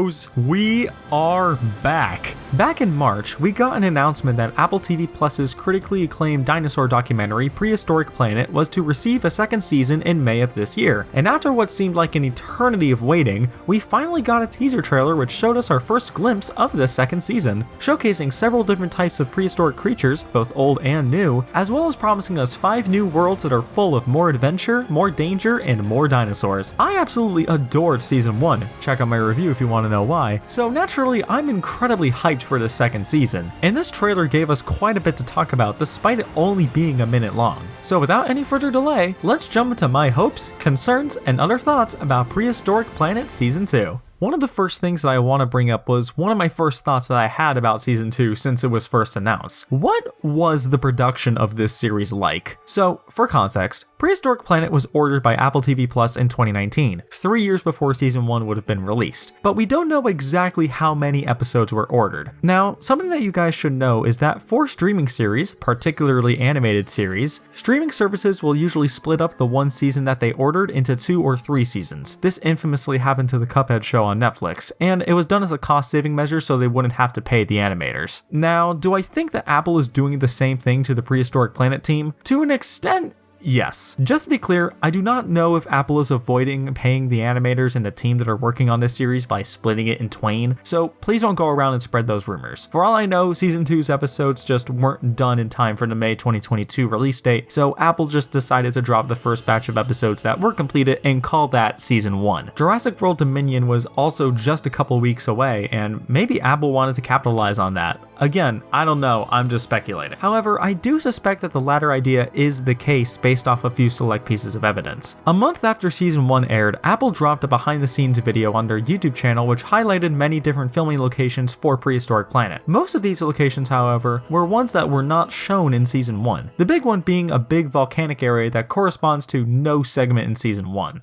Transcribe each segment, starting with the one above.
bros, we are back. Back in March, we got an announcement that AppleTv Plus's critically acclaimed dinosaur documentary Prehistoric Planet was to receive a second season in May of this year, and after what seemed like an eternity of waiting, we finally got a teaser trailer which showed us our first glimpse of this second season, showcasing several different types of prehistoric creatures, both old and new, as well as promising us 5 new worlds that are full of more adventure, more danger, and more dinosaurs. I absolutely adored season 1, check out my review if you want to know why, so naturally I'm incredibly hyped for the second season, and this trailer gave us quite a bit to talk about despite it only being a minute long. So without any further delay, let's jump into my hopes, concerns, and other thoughts about Prehistoric Planet Season 2. One of the first things that I want to bring up was one of my first thoughts that I had about Season 2 since it was first announced. What was the production of this series like? So, for context, Prehistoric Planet was ordered by AppleTv Plus in 2019, 3 years before Season 1 would have been released, but we don't know exactly how many episodes were ordered. Now, something that you guys should know is that for streaming series, particularly animated series, streaming services will usually split up the one season that they ordered into 2 or 3 seasons. This infamously happened to the Cuphead show on Netflix, and it was done as a cost-saving measure so they wouldn't have to pay the animators. Now, do I think that Apple is doing the same thing to the Prehistoric Planet team? To an extent, yes. Just to be clear, I do not know if Apple is avoiding paying the animators and the team that are working on this series by splitting it in twain, so please don't go around and spread those rumors. For all I know, Season 2's episodes just weren't done in time for the May 2022 release date, so Apple just decided to drop the first batch of episodes that were completed and call that Season 1. Jurassic World Dominion was also just a couple weeks away, and maybe Apple wanted to capitalize on that. Again, I don't know, I'm just speculating. However, I do suspect that the latter idea is the case based off a few select pieces of evidence. A month after Season 1 aired, Apple dropped a behind-the-scenes video on their YouTube channel which highlighted many different filming locations for Prehistoric Planet. Most of these locations, however, were ones that were not shown in Season 1, the big one being a big volcanic area that corresponds to no segment in Season 1.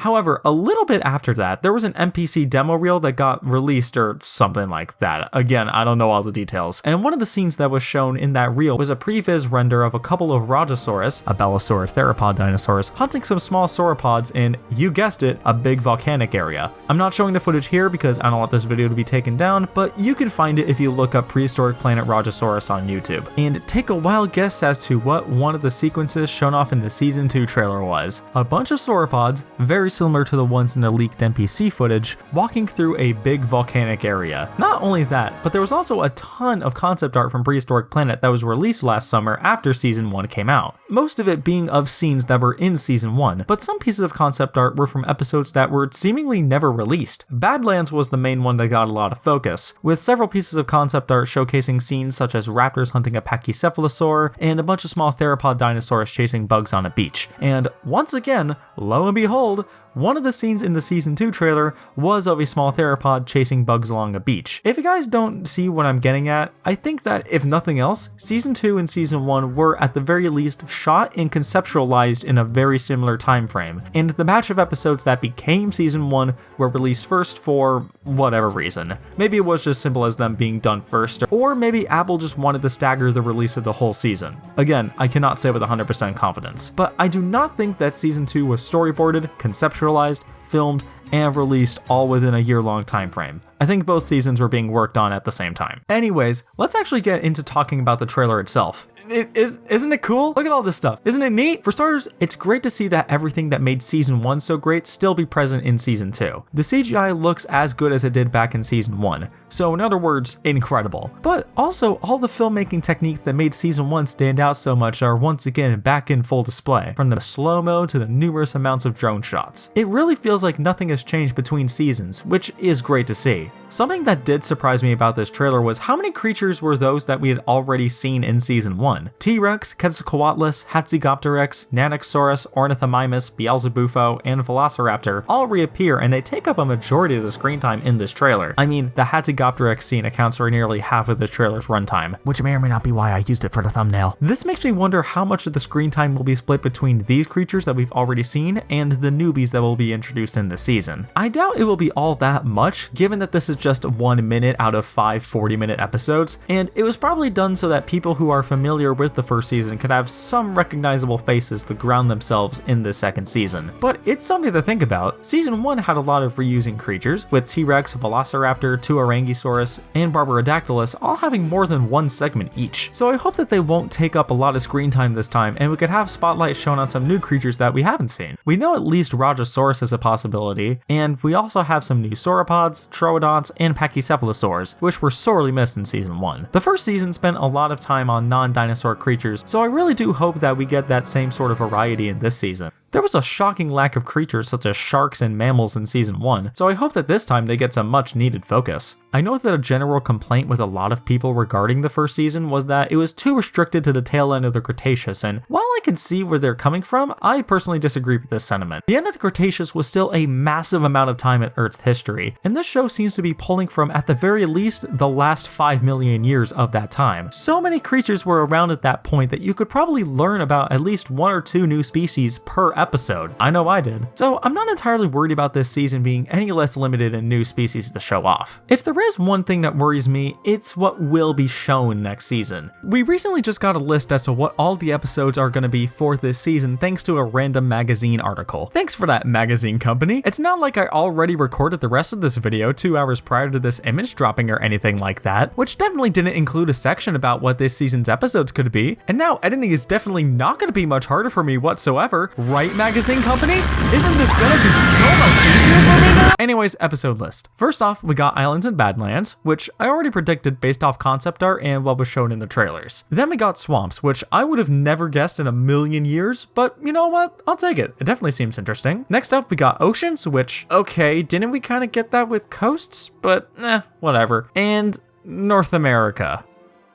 However, a little bit after that, there was an NPC demo reel that got released or something like that. Again, I don't know all the details. And one of the scenes that was shown in that reel was a previs render of a couple of Rajasaurus, a Belosaur theropod dinosaurs, hunting some small sauropods in, you guessed it, a big volcanic area. I'm not showing the footage here because I don't want this video to be taken down, but you can find it if you look up Prehistoric Planet Rajasaurus on YouTube. And take a wild guess as to what one of the sequences shown off in the Season 2 trailer was. A bunch of sauropods, very similar to the ones in the leaked NPC footage, walking through a big volcanic area. Not only that, but there was also a ton of concept art from Prehistoric Planet that was released last summer after Season 1 came out. Most of it being of scenes that were in Season 1, but some pieces of concept art were from episodes that were seemingly never released. Badlands was the main one that got a lot of focus, with several pieces of concept art showcasing scenes such as raptors hunting a pachycephalosaur and a bunch of small theropod dinosaurs chasing bugs on a beach. And once again, lo and behold, one of the scenes in the Season 2 trailer was of a small theropod chasing bugs along a beach. If you guys don't see what I'm getting at, I think that if nothing else, Season 2 and Season 1 were at the very least shot and conceptualized in a very similar time frame, and the batch of episodes that became Season 1 were released first for whatever reason. Maybe it was just simple as them being done first, or maybe Apple just wanted to stagger the release of the whole season. Again, I cannot say with 100% confidence, but I do not think that Season 2 was storyboarded, conceptualized, filmed, and released all within a year-long time frame. I think both seasons were being worked on at the same time. Anyways, let's actually get into talking about the trailer itself. Isn't it cool? Look at all this stuff. Isn't it neat? For starters, it's great to see that everything that made Season 1 so great still be present in Season 2. The CGI looks as good as it did back in Season 1. So in other words, incredible. But also, all the filmmaking techniques that made Season 1 stand out so much are once again back in full display, from the slow-mo to the numerous amounts of drone shots. It really feels like nothing has changed between seasons, which is great to see. Something that did surprise me about this trailer was how many creatures were those that we had already seen in Season 1. T-Rex, Quetzalcoatlus, Hatzegopteryx, Nanoxaurus, Ornithomimus, Beelzebufo, and Velociraptor all reappear, and they take up a majority of the screen time in this trailer. I mean, the Hatzegopteryx Archaeopteryx scene accounts for nearly half of the trailer's runtime, which may or may not be why I used it for the thumbnail. This makes me wonder how much of the screen time will be split between these creatures that we've already seen and the newbies that will be introduced in this season. I doubt it will be all that much, given that this is just 1 minute out of 5 40-minute episodes, and it was probably done so that people who are familiar with the first season could have some recognizable faces to ground themselves in the second season. But it's something to think about. Season 1 had a lot of reusing creatures, with T-Rex, Velociraptor, Tuarangisaurus, and Barbarodactylus all having more than one segment each. So I hope that they won't take up a lot of screen time this time, and we could have spotlight shown on some new creatures that we haven't seen. We know at least Rajasaurus is a possibility, and we also have some new sauropods, troodonts, and pachycephalosaurs, which were sorely missed in season 1. The first season spent a lot of time on non-dinosaur creatures, so I really do hope that we get that same sort of variety in this season. There was a shocking lack of creatures such as sharks and mammals in season 1, so I hope that this time they get some much needed focus. I know that a general complaint with a lot of people regarding the first season was that it was too restricted to the tail end of the Cretaceous, and while I can see where they're coming from, I personally disagree with this sentiment. The end of the Cretaceous was still a massive amount of time in Earth's history, and this show seems to be pulling from at the very least the last 5 million years of that time. So many creatures were around at that point that you could probably learn about at least 1 or 2 new species per episode. I know I did. So I'm not entirely worried about this season being any less limited in new species to show off. If there is one thing that worries me, it's what will be shown next season. We recently just got a list as to what all the episodes are going to be for this season thanks to a random magazine article. Thanks for that, magazine company. It's not like I already recorded the rest of this video 2 hours prior to this image dropping or anything like that, which definitely didn't include a section about what this season's episodes could be, and now editing is definitely not going to be much harder for me whatsoever, right, magazine company? Isn't this gonna be so much easier for me now? Anyways, episode list. First off, we got Islands and Badlands, which I already predicted based off concept art and what was shown in the trailers. Then we got Swamps, which I would have never guessed in a million years, but you know what? I'll take it. It definitely seems interesting. Next up, we got Oceans, which, okay, didn't we kind of get that with Coasts? But whatever. And North America.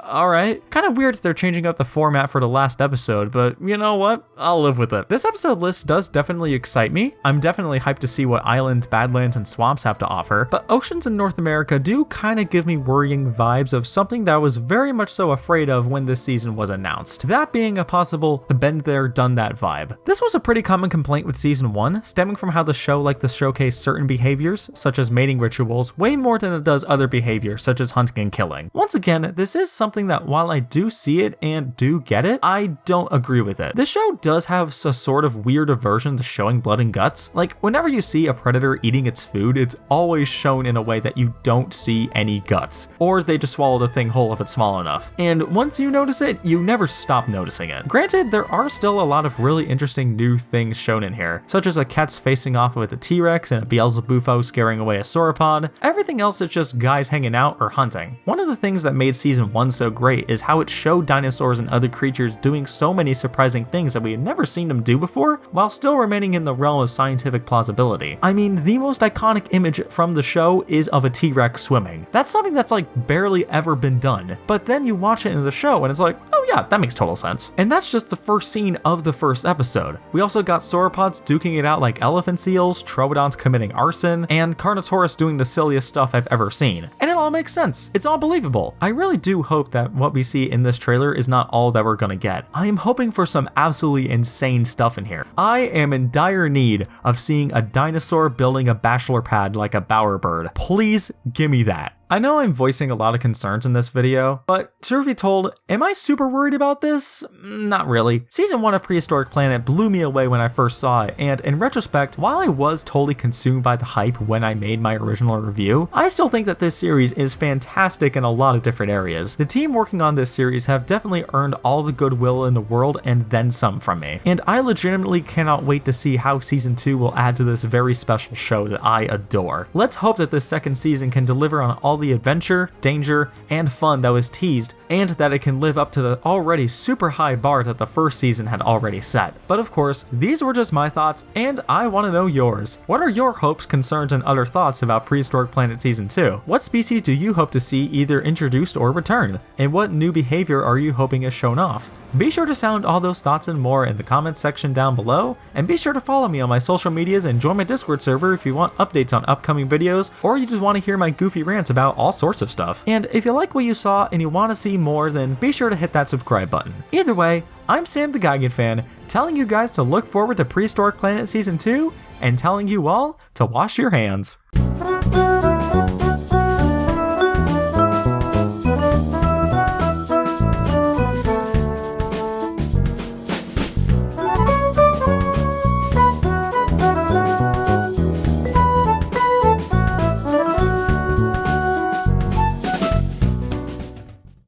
Alright, kind of weird that they're changing up the format for the last episode, but you know what? I'll live with it. This episode list does definitely excite me. I'm definitely hyped to see what Islands, Badlands, and Swamps have to offer, but Oceans and North America do kind of give me worrying vibes of something that I was very much so afraid of when this season was announced. That being a possible been there, done that vibe. This was a pretty common complaint with season 1, stemming from how the show liked to showcase certain behaviors, such as mating rituals, way more than it does other behaviors, such as hunting and killing. Once again, this is something that while I do see it and do get it, I don't agree with it. This show does have a sort of weird aversion to showing blood and guts. Like, whenever you see a predator eating its food, it's always shown in a way that you don't see any guts, or they just swallow the thing whole if it's small enough. And once you notice it, you never stop noticing it. Granted, there are still a lot of really interesting new things shown in here, such as a cat's facing off with a T-Rex and a Beelzebufo scaring away a sauropod. Everything else is just guys hanging out or hunting. One of the things that made season 1 so great is how it showed dinosaurs and other creatures doing so many surprising things that we had never seen them do before, while still remaining in the realm of scientific plausibility. I mean, the most iconic image from the show is of a T-Rex swimming. That's something that's like barely ever been done, but then you watch it in the show and it's like, oh yeah, that makes total sense. And that's just the first scene of the first episode. We also got sauropods duking it out like elephant seals, troodonts committing arson, and Carnotaurus doing the silliest stuff I've ever seen. And it all makes sense. It's all believable. I really do hope that what we see in this trailer is not all that we're gonna get. I am hoping for some absolutely insane stuff in here. I am in dire need of seeing a dinosaur building a bachelor pad like a bowerbird. Please give me that. I know I'm voicing a lot of concerns in this video, but truth be told, am I super worried about this? Not really. Season 1 of Prehistoric Planet blew me away when I first saw it, and in retrospect, while I was totally consumed by the hype when I made my original review, I still think that this series is fantastic in a lot of different areas. The team working on this series have definitely earned all the goodwill in the world and then some from me, and I legitimately cannot wait to see how season 2 will add to this very special show that I adore. Let's hope that this second season can deliver on all the adventure, danger, and fun that was teased, and that it can live up to the already super high bar that the first season had already set. But of course, these were just my thoughts, and I want to know yours. What are your hopes, concerns, and other thoughts about Prehistoric Planet Season 2? What species do you hope to see either introduced or return? And what new behavior are you hoping is shown off? Be sure to sound all those thoughts and more in the comments section down below, and be sure to follow me on my social medias and join my Discord server if you want updates on upcoming videos, or you just want to hear my goofy rants about all sorts of stuff. And if you like what you saw and you want to see more, then be sure to hit that subscribe button. Either way, I'm Sam the Geigen fan, telling you guys to look forward to Prehistoric Planet Season 2, and telling you all to wash your hands.